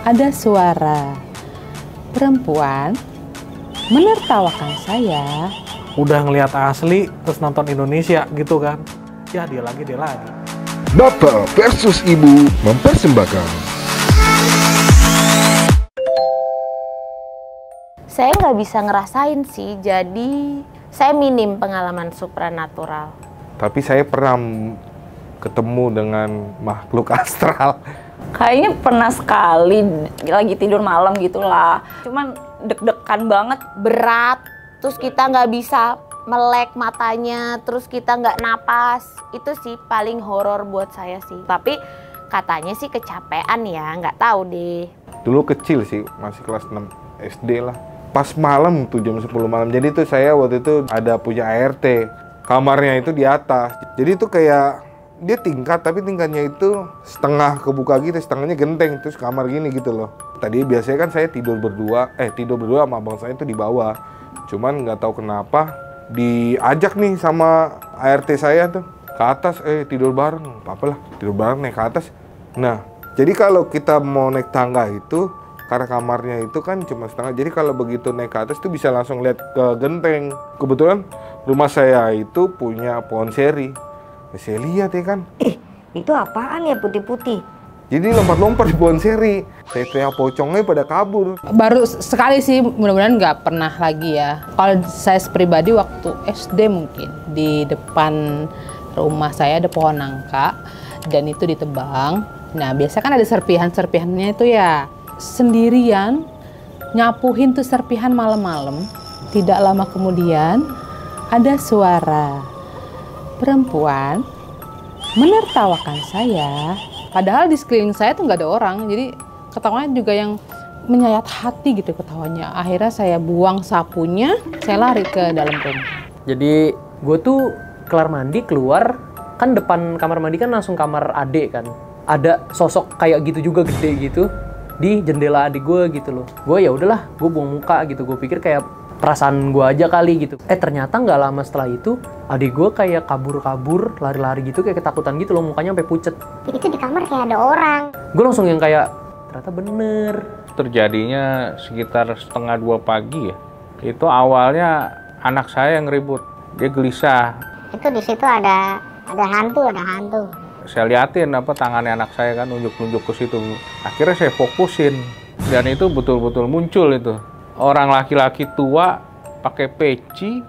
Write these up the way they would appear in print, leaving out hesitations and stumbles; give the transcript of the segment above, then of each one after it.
ada suara perempuan menertawakan saya. Udah ngelihat asli, terus nonton Indonesia gitu kan. Ya dia lagi. Bapak versus Ibu mempersembahkan. Saya nggak bisa ngerasain sih, jadi saya minim pengalaman supranatural. Tapi saya pernah ketemu dengan makhluk astral. Kayaknya pernah sekali lagi tidur malam gitulah. Cuman deg-degan banget, Berat, terus kita nggak bisa melek matanya, terus kita nggak napas. Itu sih paling horor buat saya sih. Tapi katanya sih kecapean ya, nggak tahu deh. Dulu kecil sih, masih kelas 6 SD lah. Pas malam tuh jam 10 malam. Jadi tuh saya waktu itu ada punya ART. Kamarnya itu di atas. Jadi tuh kayak dia tingkat, tapi tingkatnya itu setengah kebuka gitu, setengahnya genteng, terus kamar gini gitu loh. Tadi biasanya kan saya tidur berdua sama abang saya itu di bawah. Cuman nggak tahu kenapa diajak nih sama ART saya tuh ke atas, tidur bareng, apalah tidur bareng naik ke atas. Nah, jadi kalau kita mau naik tangga itu karena kamarnya itu kan cuma setengah, jadi kalau begitu naik ke atas tuh bisa langsung lihat ke genteng. Kebetulan rumah saya itu punya pohon seri. Saya lihat ya kan. itu apaan ya putih-putih? Jadi lompat-lompat di pohon seri. Saya teriak pocongnya pada kabur. Baru sekali sih, mudah-mudahan nggak pernah lagi ya. Kalau saya pribadi waktu SD mungkin, di depan rumah saya ada pohon nangka, dan itu ditebang. Nah biasa kan ada serpihan-serpihannya itu ya. Sendirian nyapuhin tuh serpihan malam-malam. Tidak lama kemudian ada suara perempuan menertawakan saya. Padahal di sekeliling saya tuh nggak ada orang, jadi ketawanya juga yang menyayat hati gitu ketawanya. Akhirnya saya buang sapunya, saya lari ke dalam rumah. Jadi gue tuh kelar mandi keluar, kan depan kamar mandi kan langsung kamar adik kan. Ada sosok kayak gitu juga gede gitu di jendela adik gue gitu loh. Gue ya udahlah, gue buang muka gitu. Gue pikir kayak perasaan gue aja kali gitu. Ternyata nggak lama setelah itu adik gue kayak kabur-kabur, lari-lari gitu, kayak ketakutan gitu loh, mukanya sampai pucet. Itu di kamar kayak ada orang. Gue langsung yang kayak ternyata bener. Terjadinya sekitar 1:30 pagi ya. Itu awalnya anak saya yang ribut, dia gelisah. Itu di situ ada hantu. Saya liatin tangannya anak saya kan nunjuk-nunjuk ke situ. Akhirnya saya fokusin dan itu betul-betul muncul itu. Orang laki-laki tua pakai peci,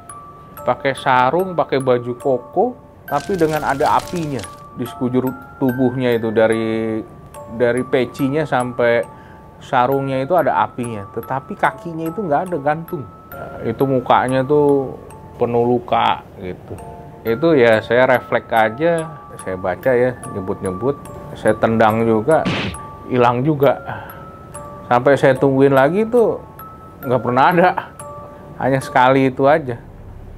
pakai sarung, pakai baju koko, tapi dengan ada apinya di sekujur tubuhnya itu, dari pecinya sampai sarungnya itu ada apinya, tetapi kakinya itu nggak ada gantung. Itu mukanya tuh penuh luka gitu. Itu ya saya refleks aja, saya baca ya, nyebut-nyebut, saya tendang juga, hilang juga. Sampai saya tungguin lagi tuh nggak pernah ada, hanya sekali itu aja.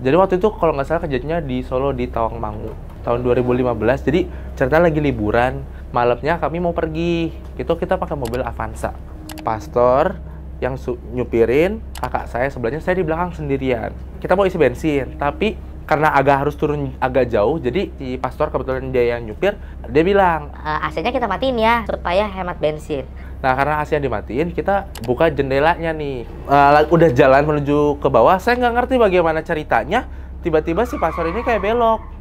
Jadi waktu itu kalau nggak salah kejadiannya di Solo di Tawangmangu tahun 2015. Jadi cerita lagi liburan, malamnya kami mau pergi. Itu kita pakai mobil Avanza. Pastor yang nyupirin, kakak saya sebelahnya, saya di belakang sendirian. Kita mau isi bensin, tapi karena harus turun agak jauh, jadi si pastor kebetulan dia yang nyupir, dia bilang AC-nya kita matiin ya supaya hemat bensin. Nah karena AC-nya dimatiin, kita buka jendelanya nih. Udah jalan menuju ke bawah, saya nggak ngerti bagaimana ceritanya. Tiba-tiba si pastor ini kayak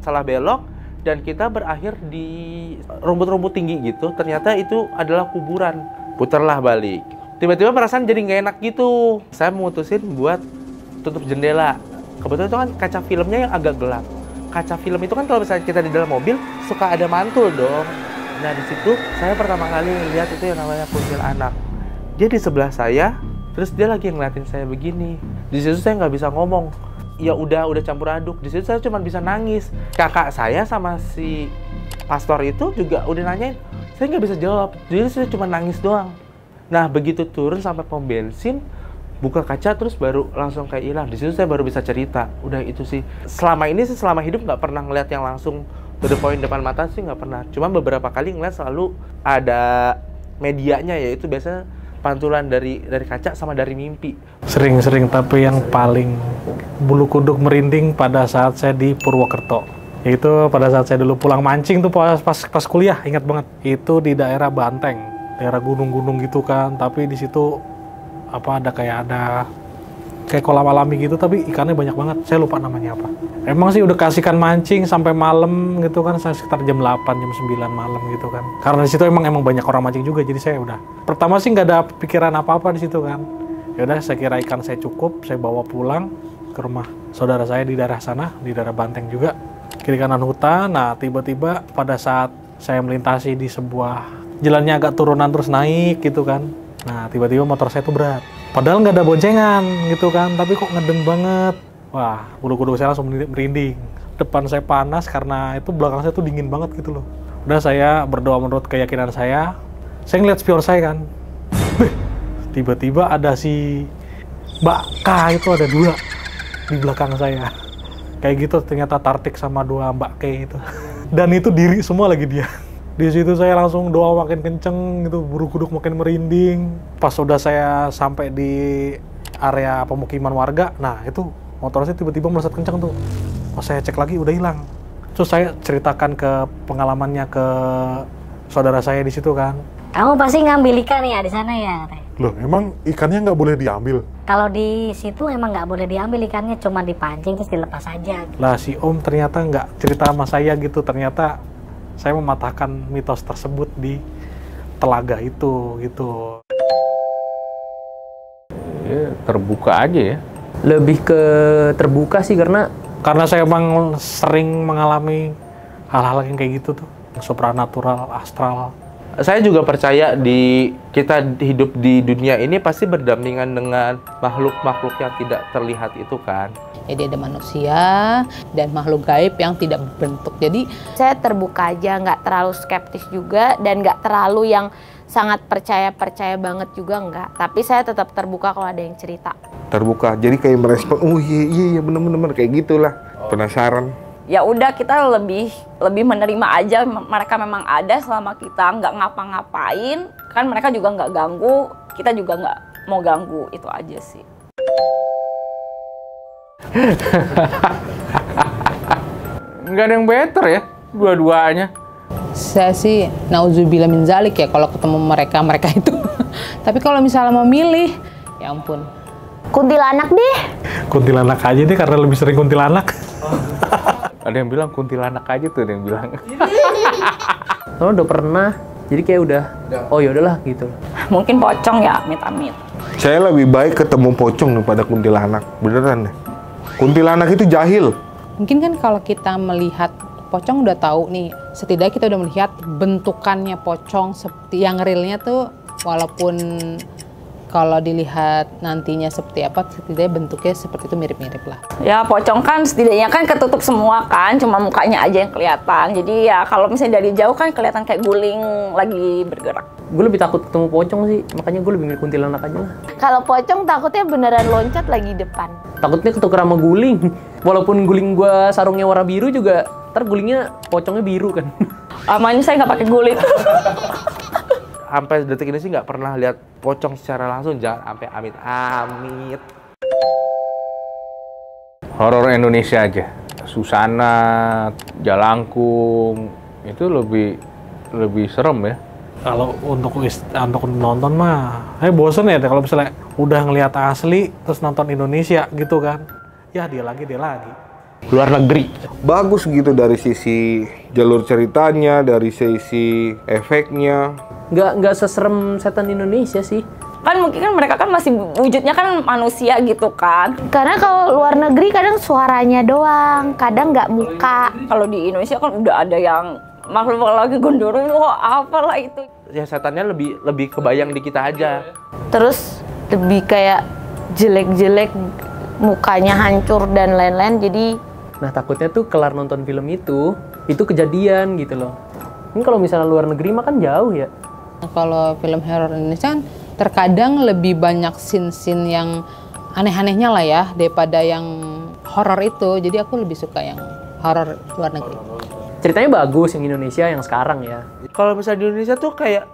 salah belok, dan kita berakhir di rumput-rumput tinggi gitu. Ternyata itu adalah kuburan. Putarlah balik. Tiba-tiba perasaan jadi nggak enak gitu. Saya memutusin buat tutup jendela. Kebetulan itu kan kaca filmnya yang agak gelap. Kaca film itu kan kalau misalnya kita di dalam mobil suka ada mantul dong. Nah di situ saya pertama kali lihat itu yang namanya kuntilanak. Dia di sebelah saya, terus dia lagi ngeliatin saya begini. Di situ saya nggak bisa ngomong. Ya udah campur aduk. Di situ saya cuma bisa nangis. Kakak saya sama si pastor itu juga udah nanyain, saya nggak bisa jawab. Jadi saya cuma nangis doang. Nah begitu turun sampai pom bensin, buka kaca terus baru langsung kayak hilang. Di situ saya baru bisa cerita. Udah itu sih. Selama ini sih, selama hidup nggak pernah ngeliat yang langsung to the point depan mata sih, nggak pernah. Cuma beberapa kali ngeliat selalu ada medianya, yaitu biasanya pantulan dari kaca sama dari mimpi. Sering-sering, tapi yang paling bulu kuduk merinding pada saat saya di Purwokerto. Itu pada saat saya dulu pulang mancing tuh pas kuliah, ingat banget. Itu di daerah Banteng. daerah gunung-gunung gitu kan, tapi di situ ada kayak kolam alami gitu, tapi ikannya banyak banget. Saya lupa namanya apa. Emang sih udah kasihkan mancing sampai malam gitu kan, sekitar jam 8, jam 9 malam gitu kan. Karena di situ emang banyak orang mancing juga, jadi saya udah. Pertama sih nggak ada pikiran apa-apa di situ kan. Ya udah, saya kira ikan saya cukup, saya bawa pulang ke rumah saudara saya di daerah sana, di daerah Banteng juga, kiri kanan hutan. Nah, tiba-tiba pada saat saya melintasi di sebuah jalannya agak turunan terus naik gitu kan. Nah, tiba-tiba motor saya tuh berat. Padahal nggak ada boncengan gitu kan, tapi kok ngedeng banget. Wah, bulu-bulu saya langsung merinding. Depan saya panas karena itu belakang saya tuh dingin banget gitu loh. Udah, saya berdoa menurut keyakinan saya ngeliat spion saya kan. Tiba-tiba ada si Mbak K itu ada 2 di belakang saya. Kayak gitu ternyata Tartik sama 2 Mbak K itu. Dan itu diri semua lagi dia. Di situ saya langsung doa makin kenceng gitu, bulu kuduk makin merinding. Pas udah saya sampai di area pemukiman warga, nah itu motor saya tiba-tiba melesat kenceng tuh. Pas saya cek lagi udah hilang. Terus saya ceritakan ke pengalamannya ke saudara saya di situ kan. Kamu pasti ngambil ikan ya di sana ya, Teh? Loh, emang ikannya nggak boleh diambil? Kalau di situ emang nggak boleh diambil ikannya, cuma dipancing terus dilepas aja. Lah si Om ternyata nggak cerita sama saya gitu, ternyata saya mematahkan mitos tersebut di telaga itu gitu. Ya, terbuka aja ya. Lebih ke terbuka sih karena saya emang sering mengalami hal-hal yang kayak gitu tuh, supranatural, astral. Saya juga percaya kita hidup di dunia ini pasti berdampingan dengan makhluk-makhluk yang tidak terlihat itu kan. Jadi ada manusia dan makhluk gaib yang tidak berbentuk. Jadi saya terbuka aja, nggak terlalu skeptis juga dan nggak terlalu yang sangat percaya banget juga nggak. Tapi saya tetap terbuka kalau ada yang cerita. Terbuka, jadi kayak merespon, oh iya bener-bener kayak gitulah. Penasaran. Ya udah, kita lebih menerima aja mereka memang ada selama kita nggak ngapa-ngapain. Kan mereka juga nggak ganggu, kita juga nggak mau ganggu, itu aja sih. Nggak ada yang better ya, dua-duanya. saya sih nauzubillah min zalik ya kalau ketemu mereka itu. Tapi kalau misalnya mau milih, ya ampun. Kuntilanak deh. Kuntilanak aja deh karena lebih sering kuntilanak. Ada yang bilang kuntilanak aja tuh, ada yang bilang. Kalau udah pernah, jadi kayak udah, oh ya udahlah gitu. Mungkin pocong ya, amit-amit. Saya lebih baik ketemu pocong daripada kuntilanak, beneran deh. Kuntilanak itu jahil. Mungkin kan kalau kita melihat pocong udah tahu nih, setidaknya kita udah melihat bentukannya pocong seperti yang realnya tuh, walaupun kalau dilihat nantinya seperti apa, setidaknya bentuknya seperti itu mirip-mirip lah. Ya pocong kan setidaknya kan ketutup semua kan, cuma mukanya aja yang kelihatan. Jadi ya kalau misalnya dari jauh kan kelihatan kayak guling lagi bergerak. Gue lebih takut ketemu pocong sih, makanya gue lebih milih kuntilanak aja lah. Kalau pocong takutnya beneran loncat lagi depan. Takutnya ketuker sama guling. Walaupun guling gue sarungnya warna biru juga, ntar gulingnya pocongnya biru kan. Amanya saya nggak pakai guling. Sampai detik ini sih nggak pernah lihat pocong secara langsung, jangan sampai amit-amit. Horor Indonesia aja, Susana, Jalangkung, itu lebih serem ya. Kalau untuk nonton mah, bosen ya kalau misalnya udah ngelihat asli terus nonton Indonesia gitu kan. Ya dia lagi. Luar negeri. Bagus gitu dari sisi jalur ceritanya, dari sisi efeknya. Nggak seserem setan Indonesia sih. Kan mungkin kan mereka kan masih wujudnya kan manusia gitu kan. Karena kalau luar negeri kadang suaranya doang, kadang nggak muka. Kalau di Indonesia kan udah ada yang makhluk lagi gondoruo, apalah itu. Ya setannya lebih kebayang di kita aja. Terus lebih kayak jelek-jelek, mukanya hancur dan lain-lain, jadi. Nah takutnya tuh kelar nonton film itu kejadian gitu loh. Ini kalau misalnya luar negeri mah kan jauh ya. Kalau film horor Indonesia kan terkadang lebih banyak scene-scene yang aneh-anehnya lah ya daripada yang horor itu. Jadi aku lebih suka yang horor luar negeri. Ceritanya bagus yang Indonesia yang sekarang ya. Kalau misalnya di Indonesia tuh kayak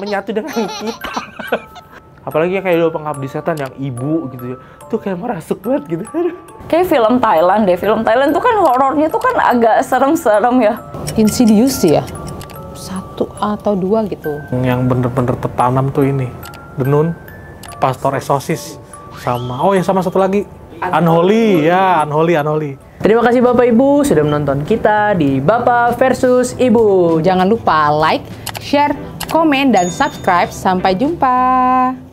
menyatu dengan kita. Apalagi kayak dulu Pengabdi Setan yang ibu gitu ya. Tuh kayak merasuk banget gitu. Kayak film Thailand deh. Film Thailand tuh kan horornya tuh kan agak serem-serem ya. Insidious ya. satu atau dua gitu. Yang bener-bener tertanam tuh ini Denun, Pastor Exorcist, sama sama satu lagi Unholy. Terima kasih Bapak Ibu sudah menonton kita di Bapak versus Ibu. Jangan lupa like, share, komen, dan subscribe. Sampai jumpa.